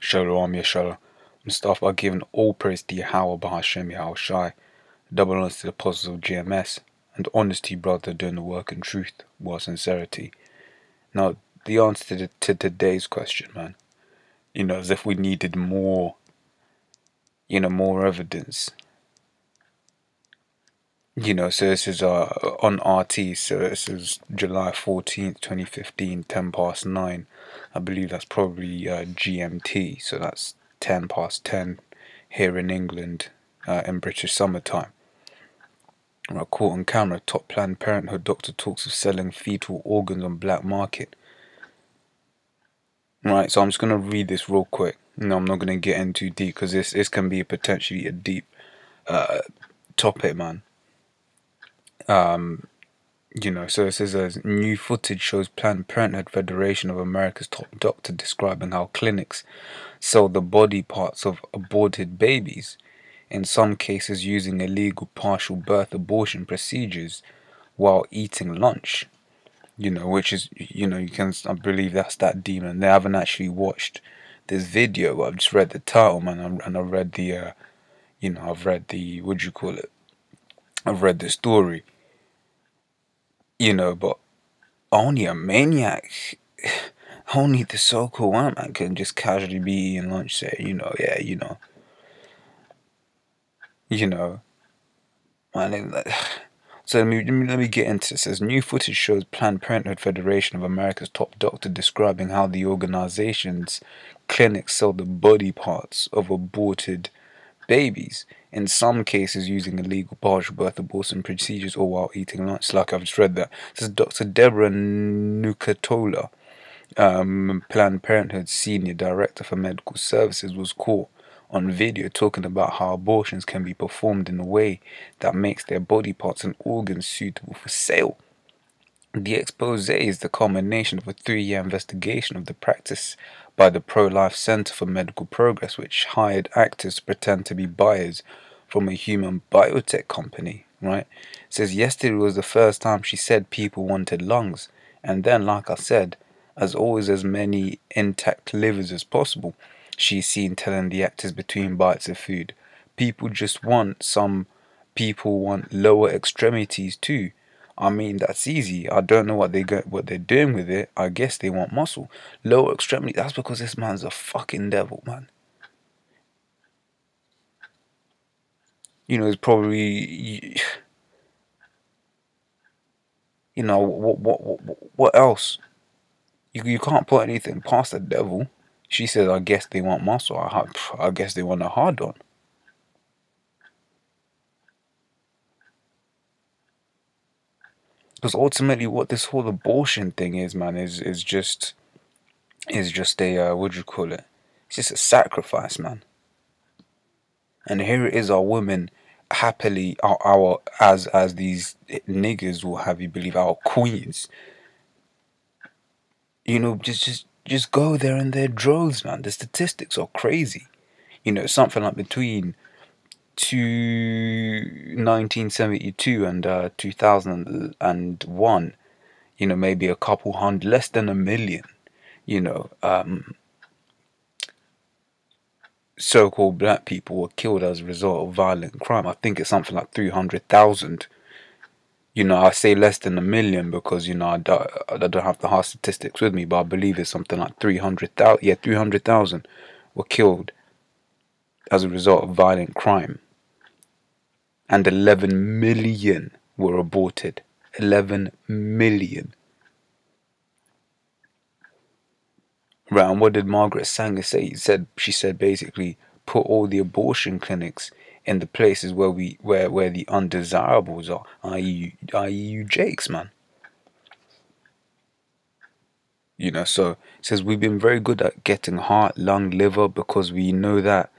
Shalom Yeshala. I'm start by giving all praise to Yahweh Bahashem Yahweh Shai. Double honors to the apostles of GMS, and honesty, brother, doing the work in truth, while sincerity. Now, the answer to today's question, man, as if we needed more, more evidence. So this is on RT, so this is July 14th, 2015, 10 past 9. I believe that's probably GMT, so that's 10 past 10 here in England in British summertime. Right, caught on camera, top Planned Parenthood doctor talks of selling fetal organs on black market. Right, so I'm just going to read this real quick. I'm not going to get in too deep because this can be potentially a deep topic, man. So it says new footage shows Planned Parenthood Federation of America's top doctor describing how clinics sell the body parts of aborted babies, in some cases using illegal partial birth abortion procedures while eating lunch. Which is, I believe that's that demon. They haven't actually watched this video, but I've just read the title, man, and I've read the, I've read the, what do you call it? I've read the story. But only a maniac, only the so-called white man can just casually be eating lunch, say, man. So let me get into this. It says new footage shows Planned Parenthood Federation of America's top doctor describing how the organization's clinics sell the body parts of aborted babies, in some cases using illegal partial birth abortion procedures or while eating lunch. Like I've just read that. This is Dr. Deborah Nucatola, Planned Parenthood's senior director for medical services, was caught on video talking about how abortions can be performed in a way that makes their body parts and organs suitable for sale. The expose is the culmination of a 3-year investigation of the practice by the Pro-Life Center for Medical Progress, which hired actors to pretend to be buyers from a human biotech company, right? It says yesterday was the first time she said people wanted lungs, and then, like I said, as always, as many intact livers as possible. She's seen telling the actors between bites of food, some people want lower extremities too. I mean, that's easy. I don't know what they're doing with it. I guess they want muscle. Lower extremity, that's because this man's a fucking devil, man. It's probably, what else? You can't put anything past the devil. She says, I guess they want muscle. I guess they want a hard on. Because ultimately, what this whole abortion thing is, man, is just a what do you call it? It's just a sacrifice, man. And here it is, our women happily, as these niggas will have you believe, our queens. Just go there in their droves, man. The statistics are crazy. Something like between 1972 and 2001, maybe a couple hundred, less than a million, so-called black people were killed as a result of violent crime. I think it's something like 300,000. I say less than a million because, I don't have the hard statistics with me, but I believe it's something like 300,000. Yeah, 300,000 were killed as a result of violent crime. And 11 million were aborted. 11 million. Right, and what did Margaret Sanger say? She said basically, put all the abortion clinics in the places where the undesirables are, i.e. you Jakes, man. So it says we've been very good at getting heart, lung, liver because we know that.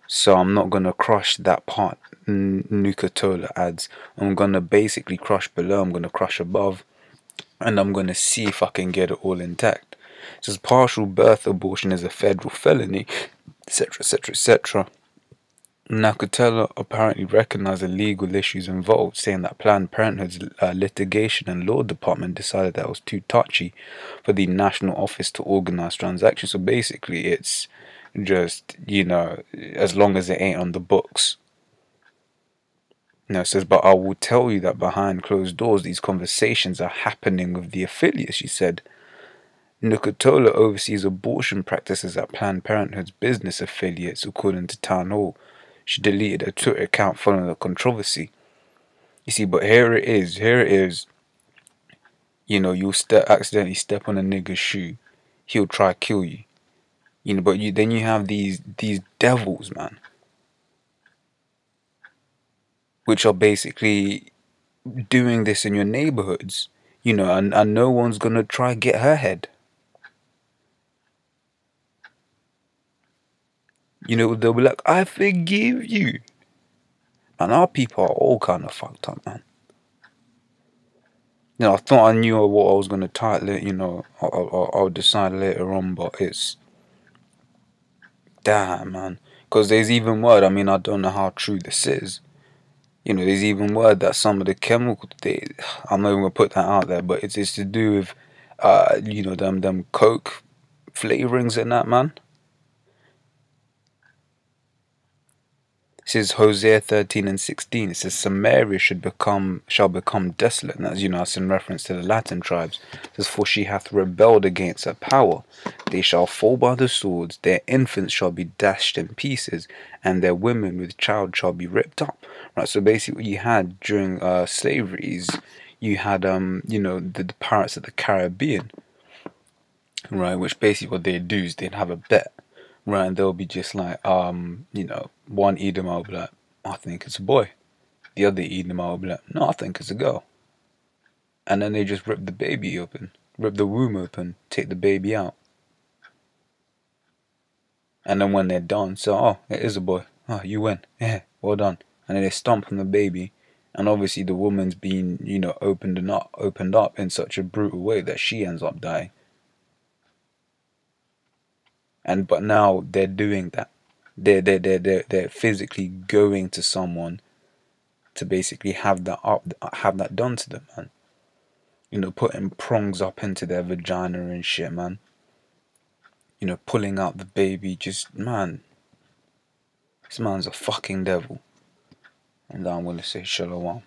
So I'm not gonna crush that part. Nucatola adds, I'm gonna basically crush below, I'm gonna crush above, and I'm gonna see if I can get it all intact. It says partial birth abortion is a federal felony, etc., etc., etc. Nucatola apparently recognized the legal issues involved, saying that Planned Parenthood's litigation and law department decided that it was too touchy for the National Office to organize transactions. So basically, it's Just, as long as it ain't on the books. It says, but I will tell you that behind closed doors, these conversations are happening with the affiliates, she said. Nukutola oversees abortion practices at Planned Parenthood's business affiliates, according to Town Hall. She deleted her Twitter account following the controversy. You see, but here it is. You'll accidentally step on a nigger's shoe. He'll try to kill you. But then you have these devils, man, which are basically doing this in your neighborhoods, and no one's gonna try get her head. They'll be like, I forgive you. And our people are all kind of fucked up, man. I thought I knew what I was gonna title it. I'll decide later on, but it's damn, man. Because there's even word. I mean, I don't know how true this is. There's even word that some of the chemicals, I'm not even gonna put that out there, but it's to do with, them coke flavorings in that, man. It says Hosea 13:16. It says Samaria shall become desolate. And that's, that's in reference to the Latin tribes. It says, for she hath rebelled against her power. They shall fall by the swords. Their infants shall be dashed in pieces, and their women with child shall be ripped up. Right. So basically, what you had during slavery is you had the pirates of the Caribbean. Right. Which basically what they'd do is they'd have a bet. Right, and they'll be just like, one Edomite will be like, I think it's a boy. The other Edomite will be like, no, I think it's a girl. And then they just rip the baby open, rip the womb open, take the baby out. And then when they're done, so, oh, it is a boy. Oh, you win. Yeah, well done. And then they stomp on the baby. And obviously the woman's been, opened up in such a brutal way that she ends up dying. But now they're doing that. They're physically going to someone to basically have that done to them, man. Putting prongs up into their vagina and shit, man. Pulling out the baby, just, man. This man's a fucking devil. And I'm gonna say shalom.